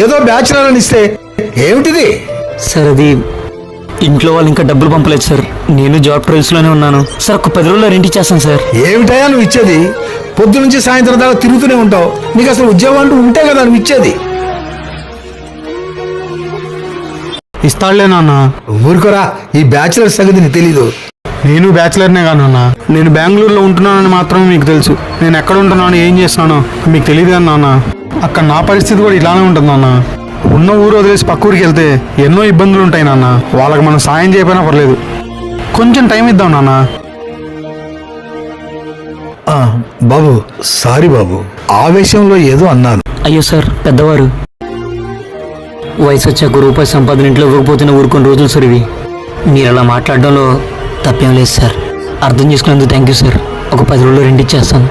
ఏదో బ్యాచులర్ అని ఇస్తే ఏమిటిది? సార్ అది ఇంట్లో వాళ్ళు ఇంకా డబ్బులు పంపలేదు సార్. నేను జాబ్ ట్రయల్స్లోనే ఉన్నాను సార్. ఒక 10 రోజుల్లో రెంట్ ఇచ్చేస్తాను సార్. ఏమిటయా నువ్వు ఇచ్చేది? పొద్దు నుంచి సాయంత్రం దాకా తిరుగుతూనే ఉంటావు. నీకు అసలు ఉద్యోగం అంటూ ఉంటే కదా నువ్వు ఇచ్చేది. ఇస్తాడులే నాన్న. ఊరుకోరా, ఈ బ్యాచులర్ సంగతి నీకు తెలీదు. నేను బ్యాచిలర్నే కానన్నా. నేను బెంగళూరులో ఉంటున్నానని మాత్రమే మీకు తెలుసు. నేను ఎక్కడ ఉంటున్నాను, ఏం చేస్తున్నానో మీకు తెలియదు కదా నాన్న. అక్కడ నా పరిస్థితి కూడా ఇలానే ఉంటుంది నాన్న. ఉన్న ఊరు వదిలేసి పక్క ఊరికి వెళ్తే ఎన్నో ఇబ్బందులు ఉంటాయి నాన్న. వాళ్ళకి మనం సాయం చేయకపోయినా పర్లేదు, కొంచెం టైం ఇద్దాం నాన్న. బాబు సారీ బాబు, ఆవేశంలో ఏదో అన్నాను. అయ్యో సార్, పెద్దవారు వయసు వచ్చాక రూపాయి సంపాదన ఇంట్లో ఇవ్వకపోతున్న ఊరుకొని రోజులు సార్ ఇవి. మీరు అలా మాట్లాడడంలో తప్పేం లేదు సార్. అర్థం చేసుకున్నందుకు థ్యాంక్ యూ సార్. ఒక 10 రోజుల్లో రెంట్ ఇచ్చేస్తాను.